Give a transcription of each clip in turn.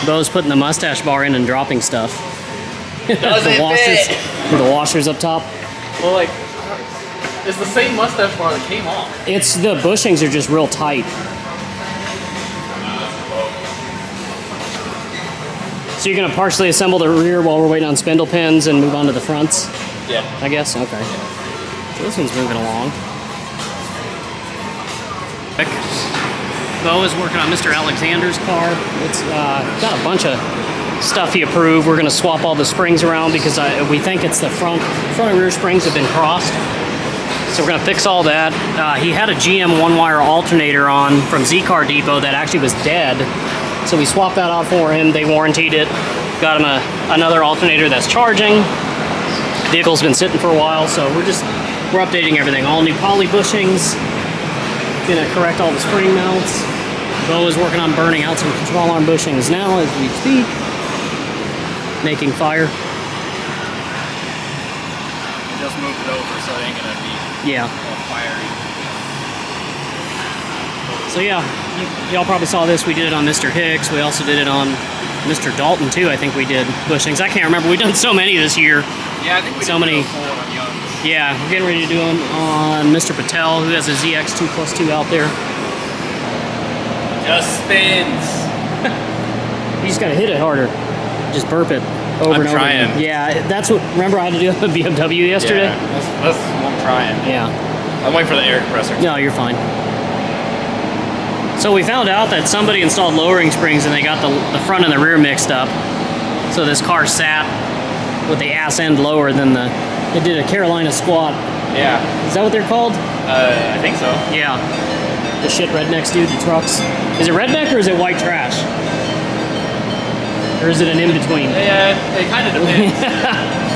Beau's putting the mustache bar in and dropping stuff. Doesn't fit. The washers up top. Well, like, it's the same mustache bar that came off. It's the bushings are just real tight. So you're gonna partially assemble the rear while we're waiting on spindle pins and move on to the fronts? Yeah. I guess, okay. So this one's moving along. Beau is working on Mr. Alexander's car. It's got a bunch of stuff he approved. We're gonna swap all the springs around because we think it's the front and rear springs have been crossed. So we're gonna fix all that. He had a GM one-wire alternator on from Z-Car Depot that actually was dead. So we swapped that out for him. They warranted it. Got him another alternator that's charging. Vehicle's been sitting for a while, so we're updating everything. All new poly bushings. Gonna correct all the spring mounts. Beau is working on burning out some control arm bushings now as we speak. Making fire. Just moved it over so it ain't gonna be all fiery. So yeah, y'all probably saw this. We did it on Mr. Hicks. We also did it on Mr. Dalton too. I think we did bushings. I can't remember. We've done so many this year. Yeah, I think we so did many. On Young. Yeah, we're getting ready to do them on Mr. Patel, who has a ZX2+2 out there. Just spins. You just gotta hit it harder. Just burp it over and over. I'm trying. Yeah, that's what. Remember, I had to do it with BMW yesterday. Yeah, that's what I'm trying. Yeah. I'm waiting for the air compressor. No, you're fine. So we found out that somebody installed lowering springs and they got the front and the rear mixed up. So this car sat with the ass end lower than it did a Carolina squat. Yeah. Is that what they're called? I think so. Yeah. The shit rednecks do, the trucks. Is it redneck or is it white trash? Or is it an in-between? Yeah, it kind of depends.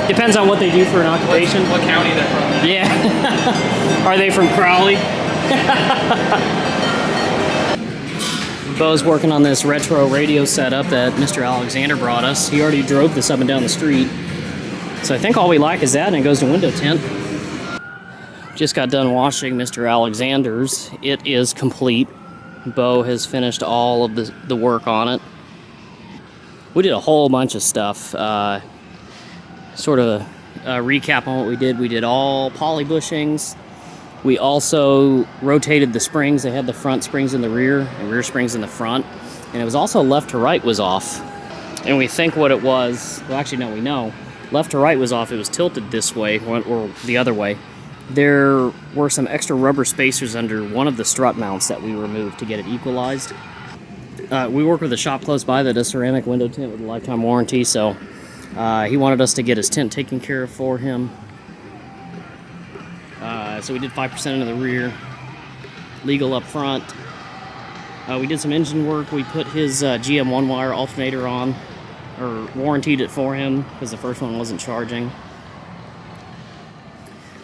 Depends on what they do for an occupation. What county they're from. Yeah. Are they from Crowley? Beau's working on this retro radio setup that Mr. Alexander brought us. He already drove this up and down the street. So I think all we lack is that, and it goes to window tint. Just got done washing Mr. Alexander's. It is complete. Beau has finished all of the work on it. We did a whole bunch of stuff. Sort of a recap on what we did. We did all poly bushings. We also rotated the springs. They had the front springs in the rear and rear springs in the front. And it was also left to right was off. And we think what it was, well actually no, we know. Left to right was off. It was tilted this way or the other way. There were some extra rubber spacers under one of the strut mounts that we removed to get it equalized. We work with a shop close by that does ceramic window tint with a lifetime warranty, so he wanted us to get his tint taken care of for him. So we did 5% into the rear, legal up front. We did some engine work. We put his GM one-wire alternator on, or warrantied it for him because the first one wasn't charging.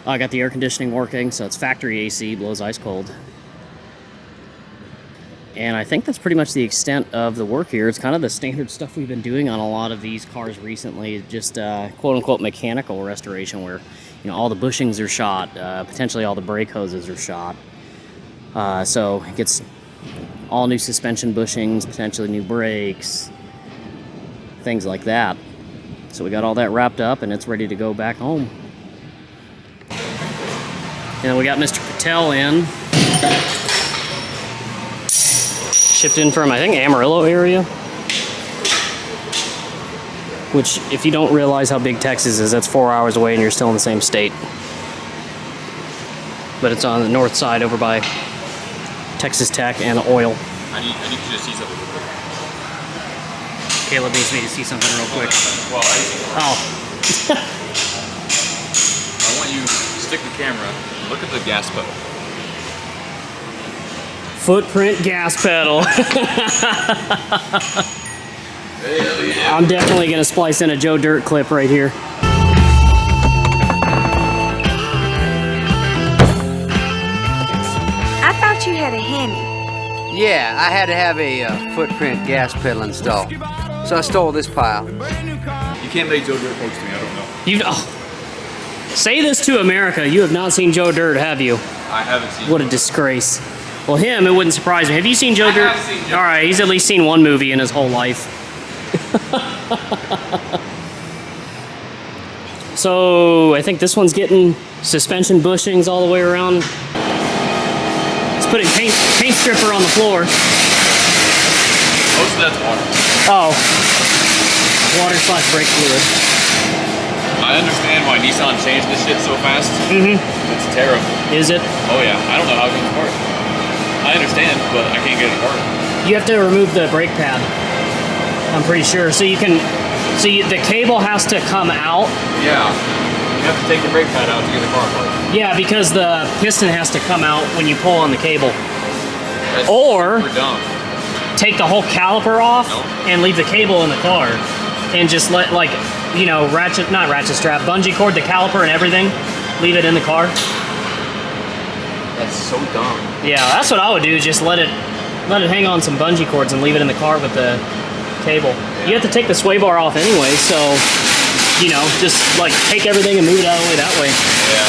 I got the air conditioning working, so it's factory AC, blows ice cold. And I think that's pretty much the extent of the work here. It's kind of the standard stuff we've been doing on a lot of these cars recently, just quote-unquote mechanical restoration where, you know, all the bushings are shot, potentially all the brake hoses are shot. So it gets all new suspension bushings, potentially new brakes, things like that. So we got all that wrapped up and it's ready to go back home. And then we got Mr. Patel in. Shipped in from, I think, Amarillo area. Which, if you don't realize how big Texas is, that's 4 hours away and you're still in the same state. But it's on the north side over by Texas Tech and oil. I need you to see something real quick. Caleb needs me to see something real quick. Well, Oh. I want you to stick the camera and look at the gas pedal. Footprint gas pedal. Hell yeah. I'm definitely going to splice in a Joe Dirt clip right here. I thought you had a Hemi. Yeah, I had to have a footprint gas pedal installed. So I stole this pile. You can't make Joe Dirt close to me, I don't know. Say this to America. You have not seen Joe Dirt, have you? I haven't seen What a disgrace. Well, him, it wouldn't surprise me. Have you seen Joe Dirt? have seen Joe. All right, he's at least seen one movie in his whole life. So I think this one's getting suspension bushings all the way around. It's putting paint stripper on the floor. Most of that's water. Oh. Water/brake fluid. I understand why Nissan changed this shit so fast. Mm-hmm. It's terrible. Is it? Oh yeah, I don't know how it comes apart. I understand, but I can't get it apart. You have to remove the brake pad, I'm pretty sure. So you can, the cable has to come out. Yeah, you have to take the brake pad out to get the car apart. Yeah, because the piston has to come out when you pull on the cable. That's Or super dumb. take the whole caliper off and leave the cable in the car and just let, like, you know, not ratchet strap, bungee cord the caliper and everything, leave it in the car. That's so dumb. Yeah, that's what I would do, just let it hang on some bungee cords and leave it in the car with the cable. Yeah. You have to take the sway bar off anyway, so, you know, just like take everything and move it out of the way that way. Yeah.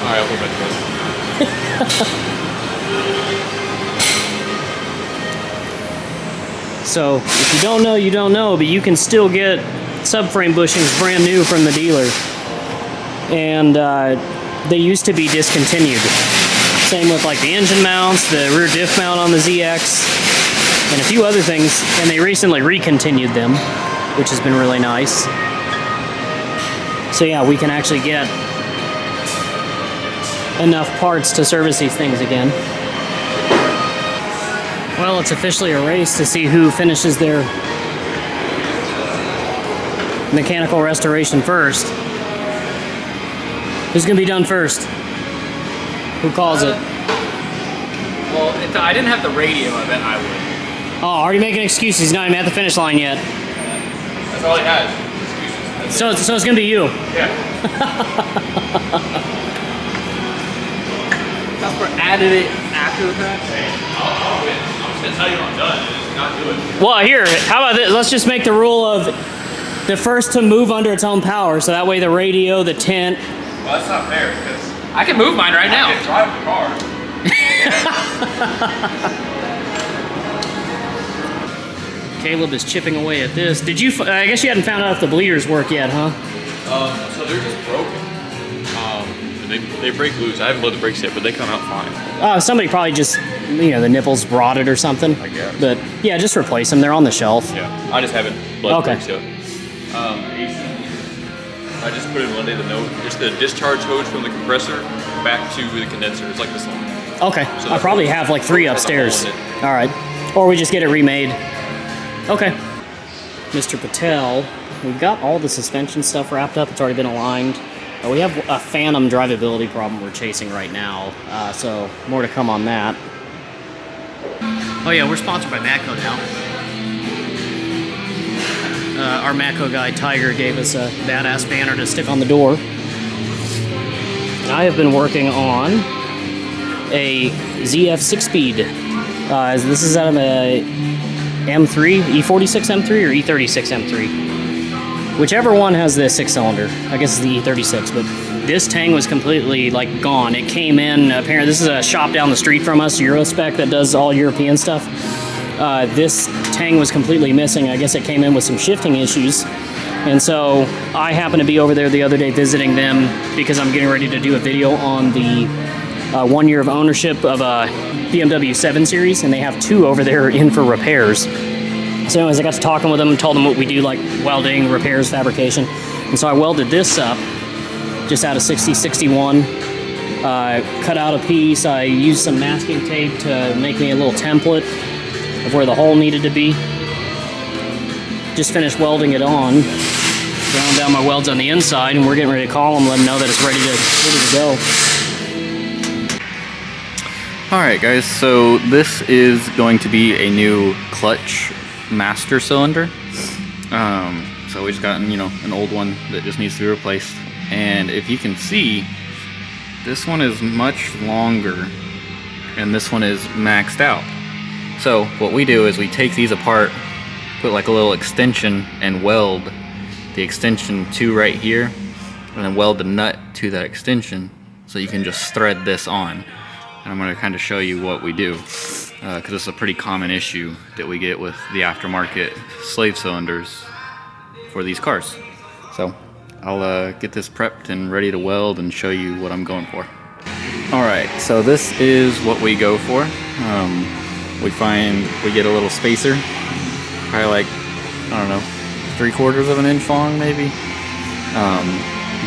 Alright, I'll put it back together. So, if you don't know, you don't know, but you can still get subframe bushings brand new from the dealer. And they used to be discontinued. Same with like the engine mounts, the rear diff mount on the ZX, and a few other things, and they recently recontinued them, which has been really nice. So yeah, we can actually get enough parts to service these things again. Well, it's officially a race to see who finishes their mechanical restoration first. Who's gonna be done first? Who calls it? Well, if I didn't have the radio, I bet I would. Oh, already making excuses. He's not even at the finish line yet. That's all he has. Excuses. So it's gonna be you. Yeah. Cusper added it after the fact. Hey, I'll win. I'm just gonna tell you I'm done. Just not do it. Well, here, how about this? Let's just make the rule of the first to move under its own power, so that way the radio, the tent. Well, that's not fair because I can move mine right now. I can drive the car. Caleb is chipping away at this. Did you? I guess you hadn't found out if the bleeders work yet, huh? So they're just broken. They break loose. I haven't loaded the brakes yet, but they come out fine. Somebody probably just, you know, the nipples rotted or something. I guess. But yeah, just replace them. They're on the shelf. Yeah, I just haven't loaded the Okay. brakes yet. I just put in one day the note. It's the discharge hose from the compressor back to the condenser. It's like this one. Okay. So I probably have like 3 upstairs. All right. Or we just get it remade. Okay. Mr. Patel, we've got all the suspension stuff wrapped up. It's already been aligned. We have a phantom drivability problem we're chasing right now. So more to come on that. Oh yeah, we're sponsored by Matco now. Our Matco guy, Tiger, gave us a badass banner to stick on the door. And I have been working on a ZF 6-speed. This is out of a M3, E46 M3 or E36 M3. Whichever one has the 6-cylinder. I guess it's the E36, but this tang was completely like gone. It came in, apparently this is a shop down the street from us, Eurospec, that does all European stuff. This tang was completely missing. I guess it came in with some shifting issues. And so I happened to be over there the other day visiting them because I'm getting ready to do a video on the 1 year of ownership of a BMW 7 Series, and they have 2 over there in for repairs. So anyways, I got to talking with them and told them what we do, like welding, repairs, fabrication. And so I welded this up just out of 6061. Cut out a piece. I used some masking tape to make me a little template of where the hole needed to be. Just finished welding it on. Ground down my welds on the inside, and we're getting ready to call them, let them know that it's ready to go. Alright guys, so this is going to be a new clutch master cylinder. So we just got, you know, an old one that just needs to be replaced. And if you can see, this one is much longer and this one is maxed out. So what we do is we take these apart, put like a little extension and weld the extension to right here, and then weld the nut to that extension so you can just thread this on. and I'm going to kind of show you what we do, because it's a pretty common issue that we get with the aftermarket slave cylinders for these cars. So I'll get this prepped and ready to weld and show you what I'm going for. Alright, so this is what we go for. We get a little spacer, probably like, I don't know, 3/4 of an inch long maybe.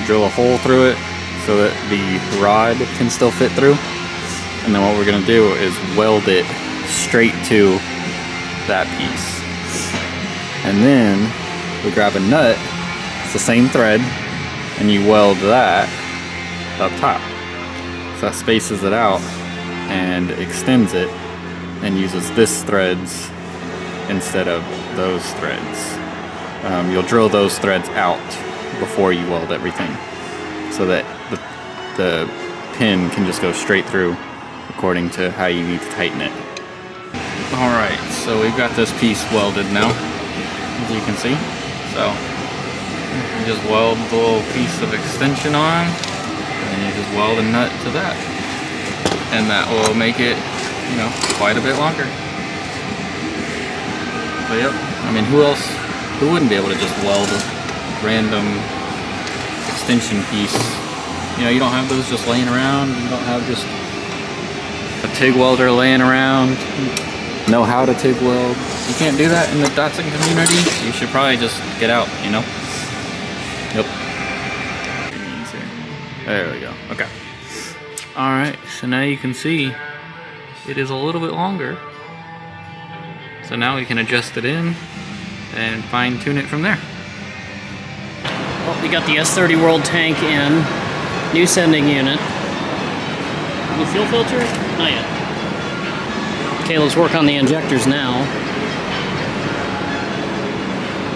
Drill a hole through it so that the rod can still fit through. And then what we're going to do is weld it straight to that piece. And then we grab a nut, it's the same thread, and you weld that up top. So that spaces it out and extends it and uses this threads instead of those threads. You'll drill those threads out before you weld everything so that the pin can just go straight through according to how you need to tighten it. Alright, so we've got this piece welded now, as you can see. So you just weld the little piece of extension on, and you just weld a nut to that. And that will make it, you know, quite a bit longer. But yep, I mean, who wouldn't be able to just weld a random extension piece? You know, you don't have those just laying around. You don't have just a TIG welder laying around. Know how to TIG weld. You can't do that in the Datsun community. You should probably just get out, you know? Yep. There we go. Okay. Alright, so now you can see it is a little bit longer. So now we can adjust it in and fine tune it from there. Well, we got the S30 World tank in. New sending unit. The fuel filter? Not yet. Okay, let's work on the injectors now.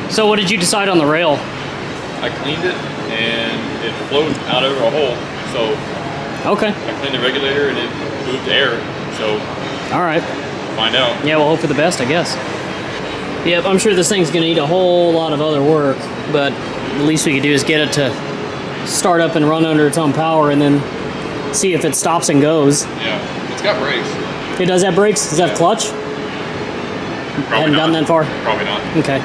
So what did you decide on the rail? I cleaned it and it flowed out over a hole. So okay. I cleaned the regulator and it moved air. So alright. Find out. Yeah, we'll hope for the best, I guess. Yep, I'm sure this thing's gonna need a whole lot of other work, but the least we could do is get it to start up and run under its own power and then see if it stops and goes. Yeah, it's got brakes. It does have brakes? Does it have clutch? Hadn't gotten that far? Probably not. Okay.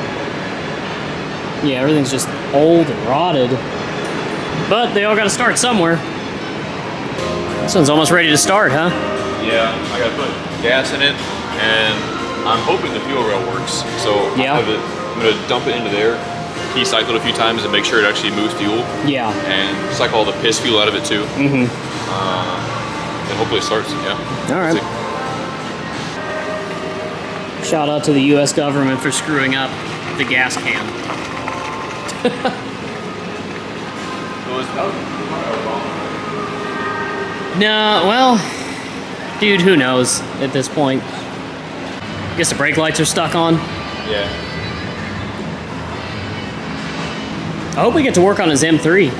Yeah, everything's just old and rotted. But they all gotta start somewhere. This one's almost ready to start, huh? Yeah, I gotta put gas in it, and I'm hoping the fuel rail works. So yeah. I'm gonna dump it into there, key cycle it a few times and make sure it actually moves fuel. Yeah. And cycle all the piss fuel out of it too. Mm-hmm. And hopefully it starts, yeah. All right. Shout out to the U.S. government for screwing up the gas can. No, well, dude, who knows at this point? I guess the brake lights are stuck on. Yeah. I hope we get to work on his M3.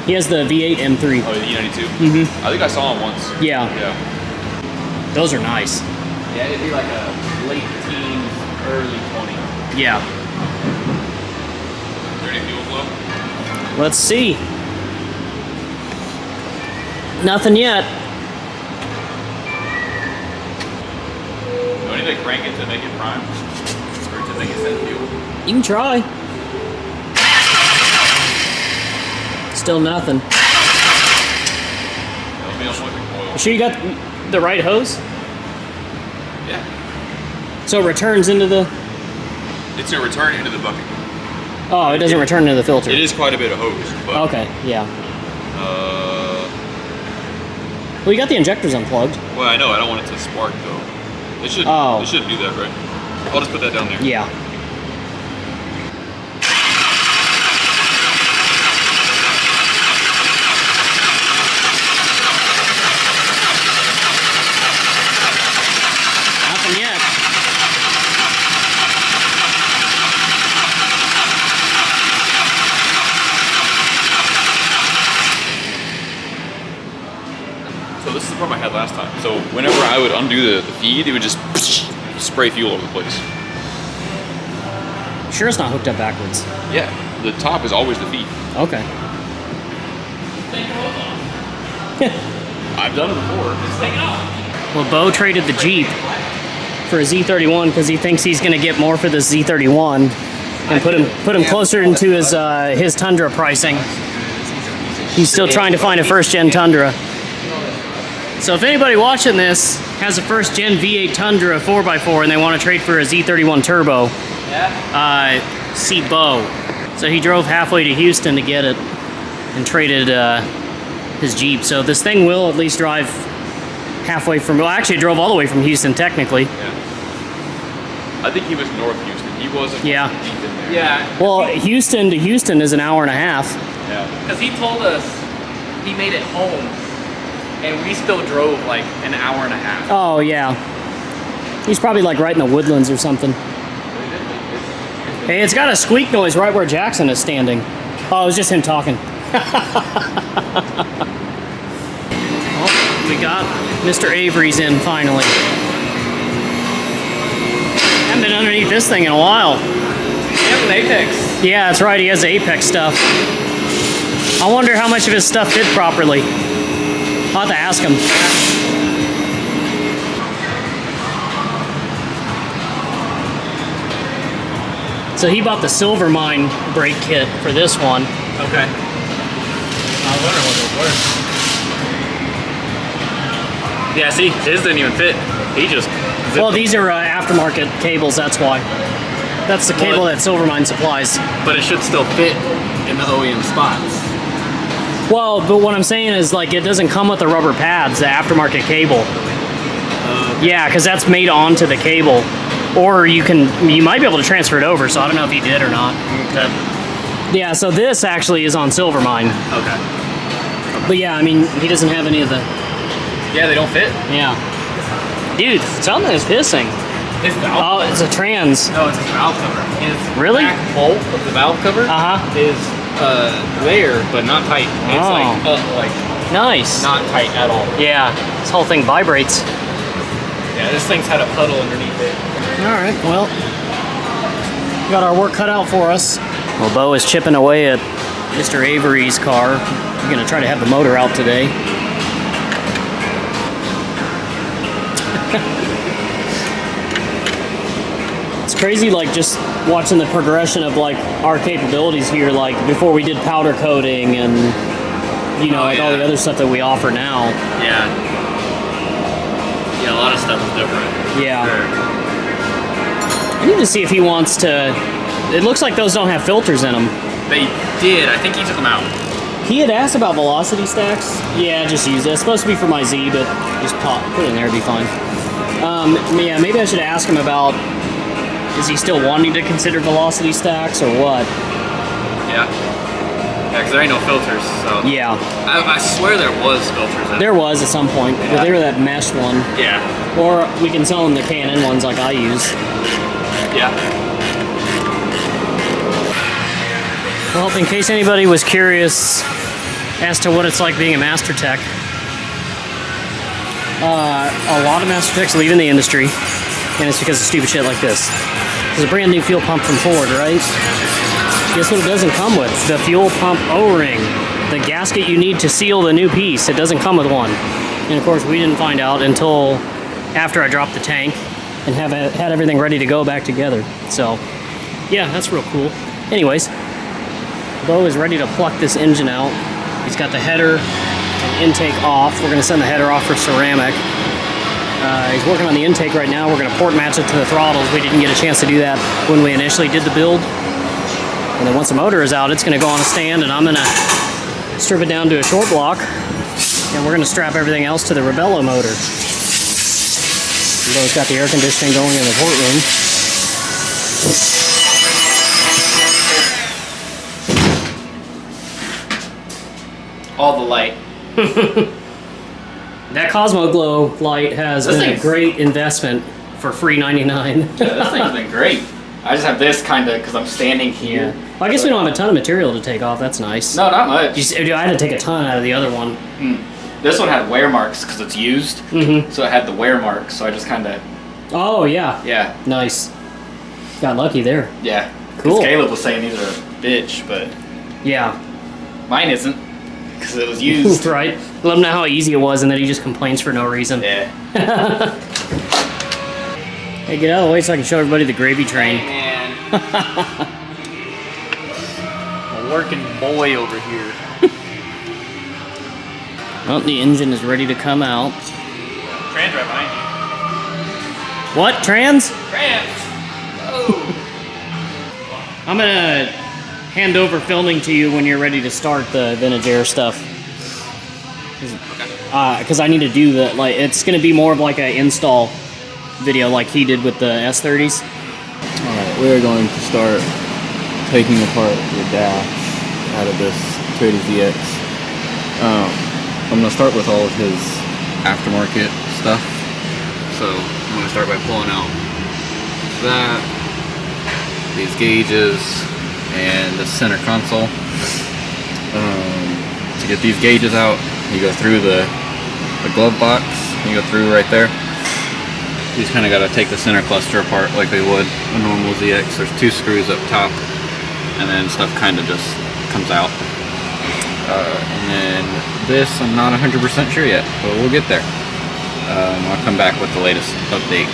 He has the V8 M3. Oh, the E92? Mm-hmm. I think I saw him once. Yeah. Yeah. Those are nice. Yeah, it'd be like a late teens, early 20s. Yeah. Is there any fuel flow? Let's see. Nothing yet. Do I need to crank it to make it prime? Or to make it send fuel? You can try. Still nothing. It'll be on with the coil. You sure you got the right hose? Yeah. So it returns into the... It's going to return into the bucket. Oh, it doesn't return into the filter. It is quite a bit of hose. But, okay, yeah. Well, you got the injectors unplugged. Well, I know. I don't want it to spark, though. It shouldn't do that, right? I'll just put that down there. Yeah. Nothing yet. So this is the problem I had last time. So whenever I would undo the feed, it would just spray fuel over the place. Sure it's not hooked up backwards. Yeah, the top is always the feed. Okay. I've done it before. Just take it off. Well, Beau traded the Jeep for a Z31 because he thinks he's going to get more for the Z31 and put him closer into his Tundra pricing. He's still trying to find a first-gen Tundra. So if anybody watching this has a first-gen V8 Tundra 4x4 and they want to trade for a Z31 Turbo, see Beau. So he drove halfway to Houston to get it and traded his Jeep. So this thing will at least drive halfway from, well, actually it drove all the way from Houston technically. Yeah. I think he was North Houston. He wasn't. Yeah. Deep in there. Yeah. Well, Houston to Houston is an hour and a half. Yeah. Because he told us he made it home, and we still drove like an hour and a half. Oh, yeah. He's probably like right in the woodlands or something. Hey, it's got a squeak noise right where Jackson is standing. Oh, it was just him talking. Well, we got Mr. Avery's in finally. Haven't been underneath this thing in a while. He has an Apex. Yeah, that's right. He has the Apex stuff. I wonder how much of his stuff fit properly. I'll have to ask him. So he bought the Silver Mine brake kit for this one. Okay. I was wondering what those were. Yeah, see, his didn't even fit. He just. Well, these are aftermarket cables, that's why. That's the cable that Silver Mine supplies. But it should still fit in the OEM spots. Well, but what I'm saying is, like, it doesn't come with the rubber pads, the aftermarket cable. Yeah, because that's made onto the cable. Or you might be able to transfer it over, so I don't know if he did or not. Okay. Yeah, so this actually is on Silver Mine. Okay. But yeah, I mean, he doesn't have any of the... Yeah, they don't fit. Yeah. Dude, something is hissing. His valve. Oh, it's a trans. No, it's his valve cover. His Really? back bolt of the valve cover is there, but not tight. It's like Nice. not tight at all. Yeah, this whole thing vibrates. Yeah, this thing's had a puddle underneath it. All right, well, got our work cut out for us. Well, Beau is chipping away at Mr. Avery's car. We're gonna try to have the motor out today. It's crazy, like, just watching the progression of, like, our capabilities here, like, before we did powder coating and, you know, all the other stuff that we offer now. Yeah. Yeah, a lot of stuff is different. Yeah. I need to see if he wants to... It looks like those don't have filters in them. They did. I think he took them out. He had asked about velocity stacks. Yeah, just use it. It's supposed to be for my Z, but just put it in there, it'd be fine. Yeah, maybe I should ask him about... Is he still wanting to consider velocity stacks or what? Yeah. Yeah, because there ain't no filters, so... Yeah. I swear there was filters in There was at some point, but they were that mesh one. Yeah. Or we can sell them the K&N ones like I use. Yeah. Well, in case anybody was curious as to what it's like being a Master Tech, a lot of Master Techs leaving the industry, and it's because of stupid shit like this. There's a brand new fuel pump from Ford, right? Guess what it doesn't come with? The fuel pump O-ring. The gasket you need to seal the new piece. It doesn't come with one. And of course, we didn't find out until after I dropped the tank and had everything ready to go back together. So, yeah, that's real cool. Anyways, Beau is ready to pluck this engine out. He's got the header and intake off. We're going to send the header off for ceramic. He's working on the intake right now. We're going to port match it to the throttles. We didn't get a chance to do that when we initially did the build. And then once the motor is out, it's going to go on a stand, and I'm going to strip it down to a short block. And we're going to strap everything else to the Rebello motor. Beau's got the air conditioning going in the port room. All the light. That Cosmo Glow light has been a great investment for free $99. Yeah, this thing's been great. I just have this kind of because I'm standing here. Yeah. Well, I guess we don't have a ton of material to take off. That's nice. No, not much. I had to take a ton out of the other one. This one had wear marks because it's used. So it had the wear marks. So I just kind of. Oh yeah. Yeah. Nice. Got lucky there. Yeah. Cool. Caleb was saying these are a bitch, but yeah. mine isn't. because it was used. Right? Let him know how easy it was and that he just complains for no reason. Yeah. Hey, get out of the way so I can show everybody the gravy train. Hey, man. A working boy over here. Well, the engine is ready to come out. Trans right behind What? Trans? you. Trans! Oh! I'm gonna hand over filming to you when you're ready to start the vintage air stuff. Because I need to do that. Like, it's gonna be more of like an install video, like he did with the S30s. All right, we are going to start taking apart the dash out of this Toyota ZX. I'm gonna start with all of his aftermarket stuff. So I'm gonna start by pulling out that, these gauges, and the center console. To get these gauges out, you go through the glove box. You go through right there. You just kind of got to take the center cluster apart like they would a normal ZX. There's 2 screws up top, and then stuff kind of just comes out. And then this, I'm not 100% sure yet, but we'll get there. I'll come back with the latest update.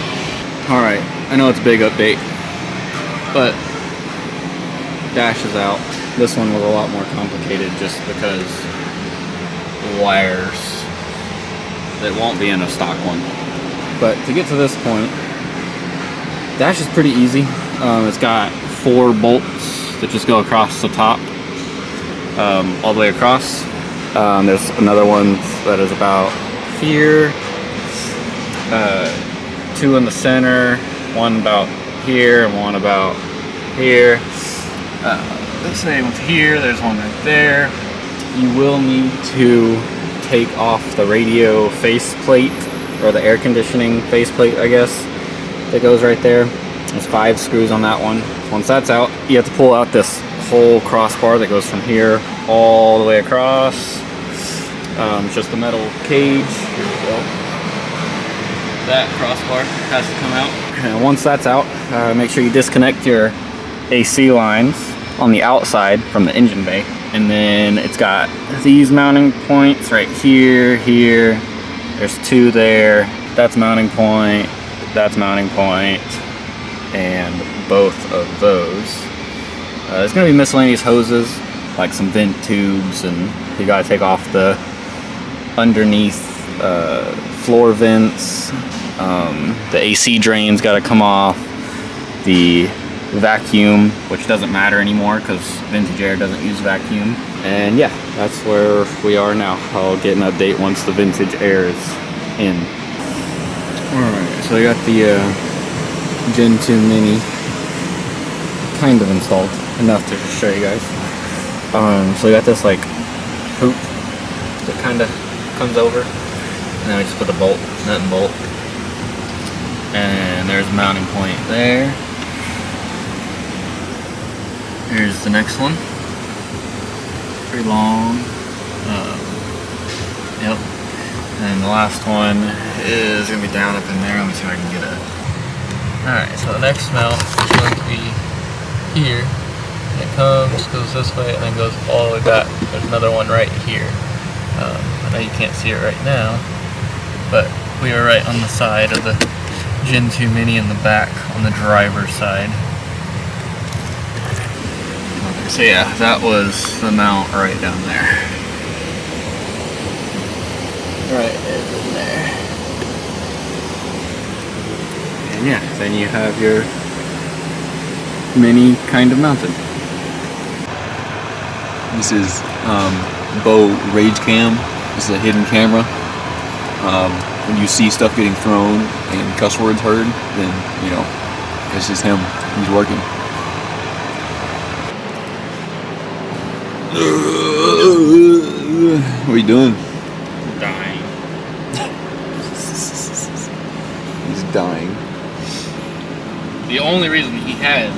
Alright, I know it's a big update, but dash is out. This one was a lot more complicated just because wires that won't be in a stock one. But to get to this point, dash is pretty easy. It's got 4 bolts that just go across the top, all the way across. There's another one that is about here, 2 in the center, one about here, and one about here. The same with here, there's one right there. You will need to take off the radio faceplate, or the air conditioning faceplate, I guess, that goes right there. There's 5 screws on that one. Once that's out, you have to pull out this whole crossbar that goes from here all the way across. It's just a metal cage. Well, that crossbar has to come out. And once that's out, make sure you disconnect your AC lines on the outside from the engine bay. And then it's got these mounting points right here, here. There's 2 there. That's mounting point, and both of those. There's gonna be miscellaneous hoses, like some vent tubes, and you gotta take off the underneath floor vents. The AC drain's gotta come off. The vacuum, which doesn't matter anymore because vintage air doesn't use vacuum. And yeah, that's where we are now. I'll get an update once the vintage air is in. Alright, so I got the Gen 2 Mini kind of installed, enough to show you guys. So we got this like hoop that kind of comes over, and then we just put the bolt, nut and bolt, and there's a mounting point there. Here's the next one. Pretty long. Yep. And the last one is gonna be down up in there. Let me see if I can get it. Alright, so the next mount is going to be here. And it comes, goes this way, and then goes all the way back. There's another one right here. I know you can't see it right now, but we are right on the side of the Gen 2 Mini in the back on the driver's side. So yeah, that was the mount right down there. Right in there. And yeah, then you have your Mini kind of mounted. This is Beau Rage Cam. This is a hidden camera. When you see stuff getting thrown and cuss words heard, then you know it's just him. He's working. What are you doing? Dying. He's dying. The only reason he has,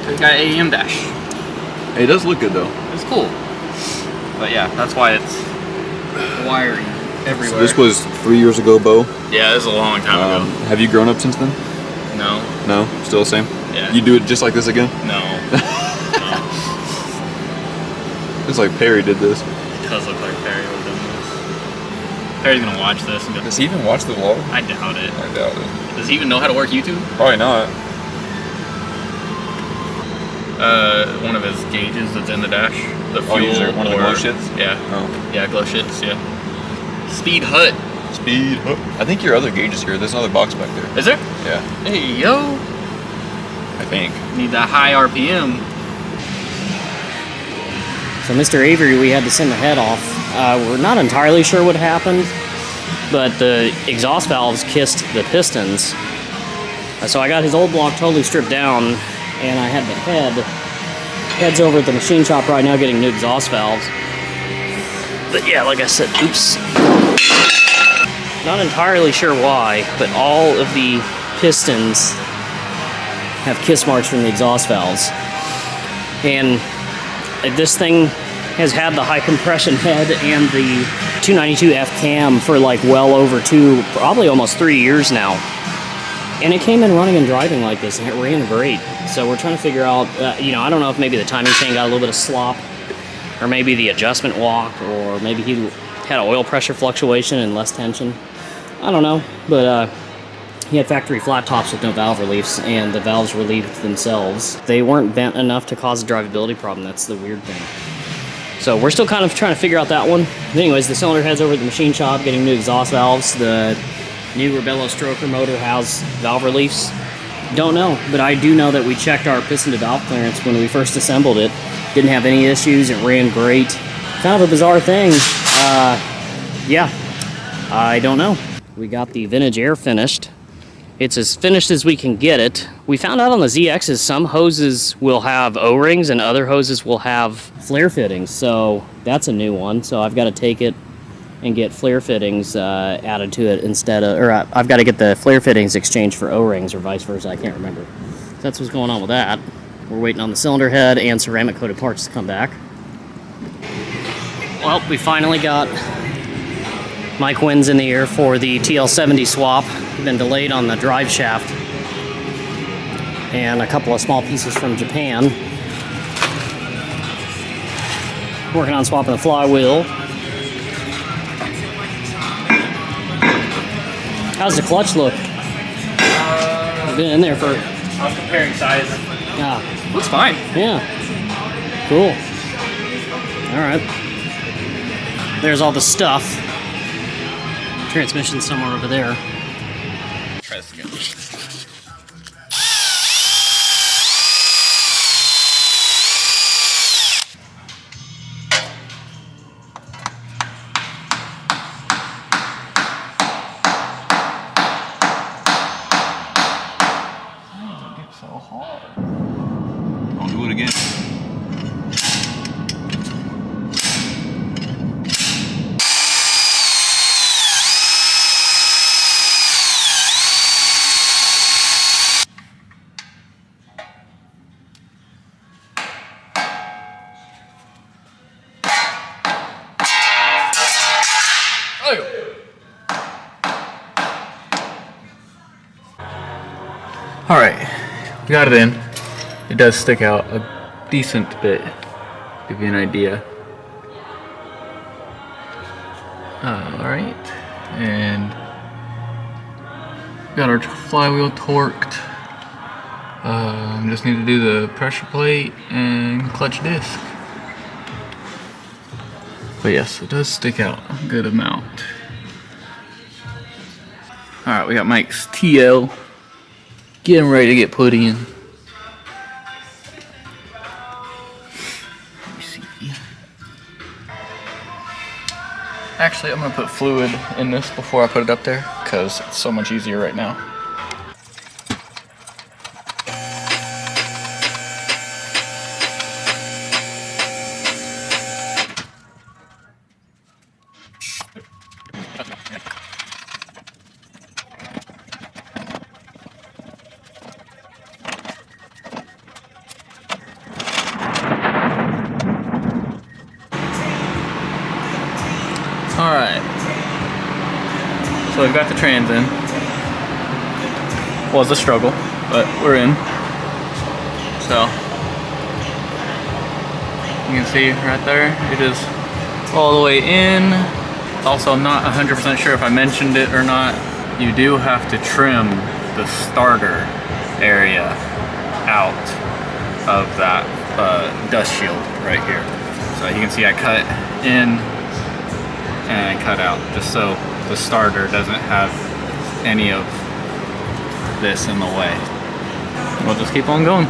he got AEM dash. Hey, it does look good though. It's cool. But yeah, that's why it's wiring everywhere. So this was 3 years ago, Beau. Yeah, this is a long time ago. Have you grown up since then? No. No? Still the same? Yeah. You do it just like this again? No. It's like Perry did this. It does look like Perry would have done this. Perry's gonna watch this and go, Does he even watch the vlog? I doubt it. I doubt it. Does he even know how to work YouTube? Probably not. One of his gauges that's in the dash. The fuel these are one of the glow shits? Yeah. Oh. Yeah, glow shits, yeah. Speed hut. Speed. I think your other gauge is here. There's another box back there. Is there? Yeah, Hey, yo. I think. Need that high RPM. So Mr. Avery, we had to send the head off. We're not entirely sure what happened, but the exhaust valves kissed the pistons. So I got his old block totally stripped down, and I had the head's over at the machine shop right now getting new exhaust valves. But yeah, like I said, oops. Not entirely sure why, but all of the pistons have kiss marks from the exhaust valves. And this thing has had the high compression head and the 292F cam for like well over probably almost 3 years now. And it came in running and driving like this, and it ran great. So we're trying to figure out, I don't know if maybe the timing chain got a little bit of slop, or maybe the adjustment walk, or maybe he had oil pressure fluctuation and less tension. I don't know, but he had factory flat tops with no valve reliefs, and the valves relieved themselves. They weren't bent enough to cause a drivability problem. That's the weird thing. So we're still kind of trying to figure out that one. But anyways, the cylinder head's over at the machine shop getting new exhaust valves. The new Rebello stroker motor has valve reliefs. Don't know, but I do know that we checked our piston to valve clearance when we first assembled it. Didn't have any issues. It ran great. Kind of a bizarre thing. Yeah, I don't know. We got the vintage air finished. It's as finished as we can get it. We found out on the ZXs some hoses will have O-rings and other hoses will have flare fittings, so that's a new one. So I've got to take it and get flare fittings added to it instead of, or I've got to get the flare fittings exchanged for O-rings or vice versa. I can't remember. So that's what's going on with that. We're waiting on the cylinder head and ceramic coated parts to come back. Well, we finally got Mike Nguyen's in the air for the TL70 swap. Been delayed on the drive shaft and a couple of small pieces from Japan. Working on swapping the flywheel. How's the clutch look? Been in there for... I'm comparing size. Yeah. Looks fine. Yeah. Cool. Alright. There's all the stuff. Transmission somewhere over there. Try this again. So hard. I'll do it again. All right, we got it in. It does stick out a decent bit. Give you an idea. All right, and got our flywheel torqued. Just need to do the pressure plate and clutch disc. But yes, it does stick out a good amount. All right, we got Mike's TL. Getting ready to get put in. Let me see. Actually, I'm gonna put fluid in this before I put it up there because it's so much easier right now. Alright, so we've got the trans in. Was a struggle, but we're in. So, You can see right there, it is all the way in. Also, I'm not 100% sure if I mentioned it or not. You do have to trim the starter area out of that dust shield right here. So you can see I cut in and cut out, just so the starter doesn't have any of this in the way. We'll just keep on going.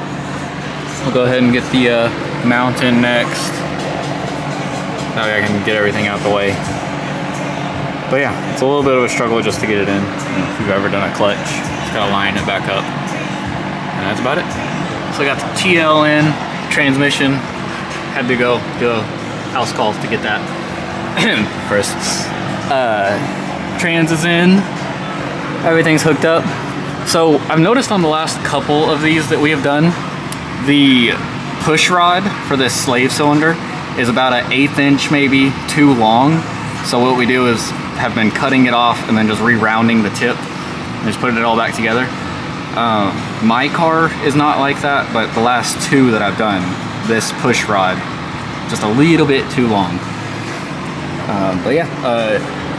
We'll go ahead and get the mount in next. That way I can get everything out the way. But yeah, it's a little bit of a struggle just to get it in. If you've ever done a clutch, just gotta line it back up. And that's about it. So I got the TL in, transmission. Had to go do a house call to get that first. Trans is in. Everything's hooked up. So I've noticed on the last couple of these that we have done, the push rod for this slave cylinder is about an 1/8 inch maybe too long. So what we do is have been cutting it off and then just re-rounding the tip and just putting it all back together. My car is not like that, but the last two that I've done, this push rod, just a little bit too long. But yeah,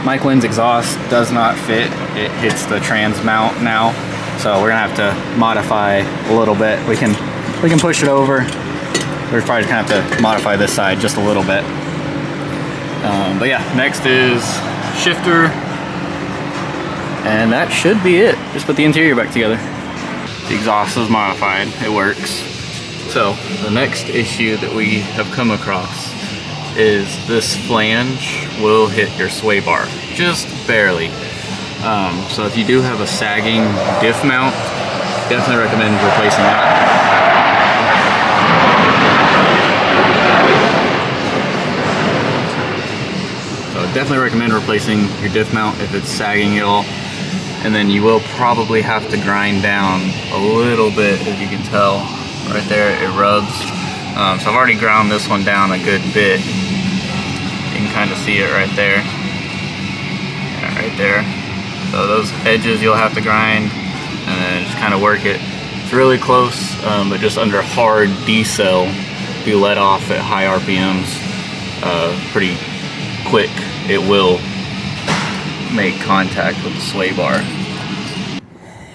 Mike Lynn's exhaust does not fit. It hits the trans mount now. So we're gonna have to modify a little bit. We can push it over. We're probably gonna have to modify this side just a little bit. But yeah, next is shifter, and that should be it. Just put the interior back together. The exhaust is modified, it works. So the next issue that we have come across is this flange will hit your sway bar, just barely. So if you do have a sagging diff mount, definitely recommend replacing that. Definitely recommend replacing your diff mount if it's sagging at all. And then you will probably have to grind down a little bit, as you can tell. Right there, it rubs. So I've already ground this one down a good bit. You can kind of see it right there. Yeah, right there. So those edges you'll have to grind and then just kind of work it. It's really close, but just under hard decel, if you let off at high RPMs, pretty quick, it will make contact with the sway bar.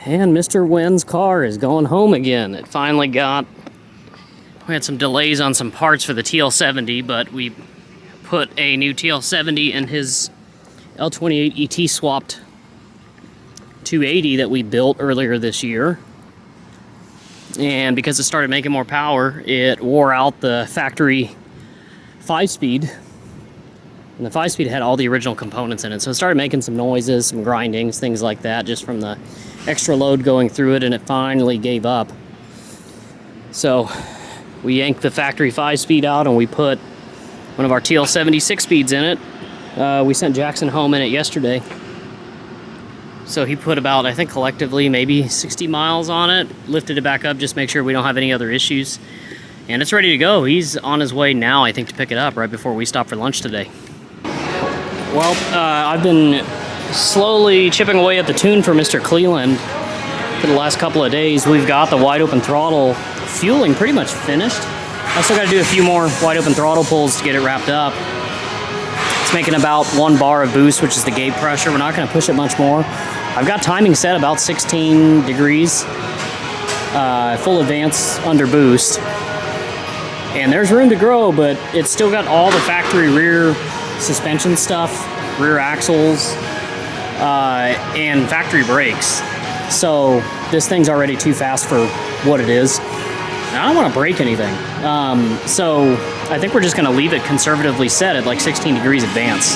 And Mr. Nguyen's car is going home again. It finally got... We had some delays on some parts for the TL70, but we put a new TL70 in his L28 ET swapped 280 that we built earlier this year. And because it started making more power, it wore out the factory 5-speed. And the 5-speed had all the original components in it, so it started making some noises, some grindings, things like that, just from the extra load going through it, and it finally gave up. So we yanked the factory 5-speed out, and we put one of our TL70 6-speeds in it. We sent Jackson home in it yesterday. So he put about, I think collectively, maybe 60 miles on it, lifted it back up, just make sure we don't have any other issues. And it's ready to go. He's on his way now, I think, to pick it up right before we stop for lunch today. Well, I've been slowly chipping away at the tune for Mr. Cleland for the last couple of days. We've got the wide open throttle fueling pretty much finished. I still got to do a few more wide open throttle pulls to get it wrapped up. It's making about 1 bar of boost, which is the gate pressure. We're not going to push it much more. I've got timing set about 16 degrees, full advance under boost. And there's room to grow, but it's still got all the factory rear suspension stuff, rear axles, and factory brakes. So this thing's already too fast for what it is. And I don't want to break anything. So I think we're just going to leave it conservatively set at like 16 degrees advance.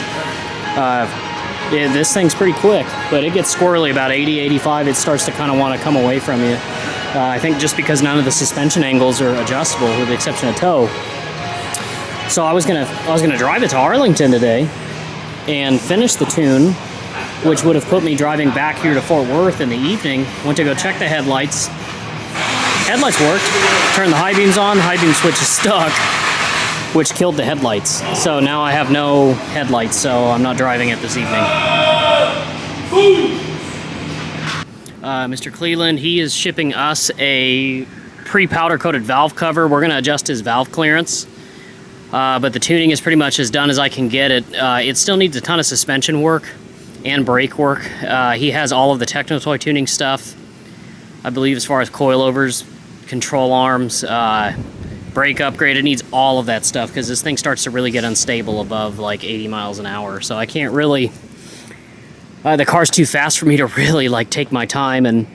This thing's pretty quick, but it gets squirrely about 80, 85. It starts to kind of want to come away from you. I think just because none of the suspension angles are adjustable, with the exception of toe. So I was gonna drive it to Arlington today and finish the tune, which would have put me driving back here to Fort Worth in the evening. Went to go check the headlights. Headlights worked. Turned the high beams on. High beam switch is stuck, which killed the headlights. So now I have no headlights, so I'm not driving it this evening. Mr. Cleland, he is shipping us a pre-powder coated valve cover. We're going to adjust his valve clearance. but the tuning is pretty much as done as I can get it. It still needs a ton of suspension work and brake work. He has all of the Techno-Toy tuning stuff, I believe, as far as coilovers, control arms, brake upgrade. It needs all of that stuff because this thing starts to really get unstable above like 80 miles an hour. So I can't really, the car's too fast for me to really like take my time and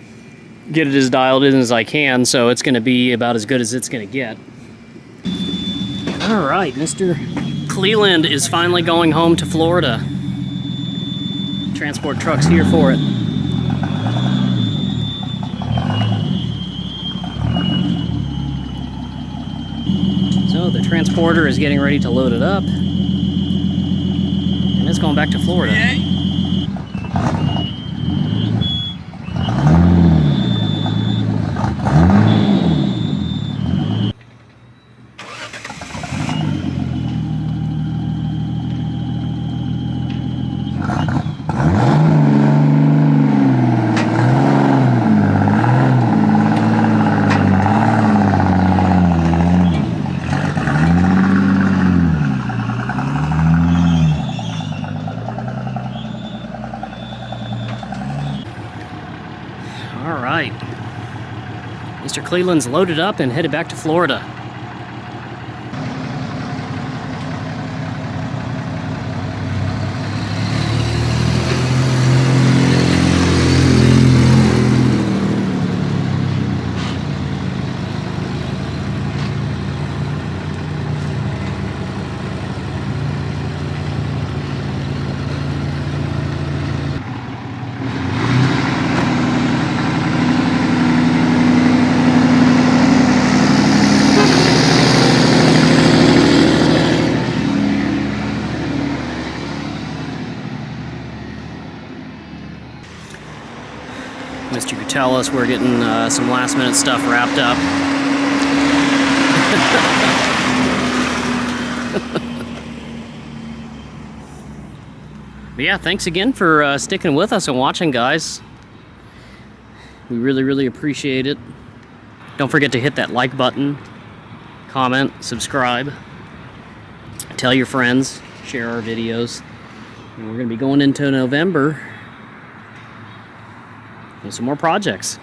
get it as dialed in as I can. So it's going to be about as good as it's going to get. All right, Mr. Cleland is finally going home to Florida. Transport truck's here for it. So the transporter is getting ready to load it up, and it's going back to Florida. Alright, Mr. Cleland's loaded up and headed back to Florida. Mr. Kutelis, we're getting some last minute stuff wrapped up. But yeah, thanks again for sticking with us and watching, guys. We really appreciate it. Don't forget to hit that like button, comment, subscribe, tell your friends, share our videos. And we're going to be going into November with some more projects.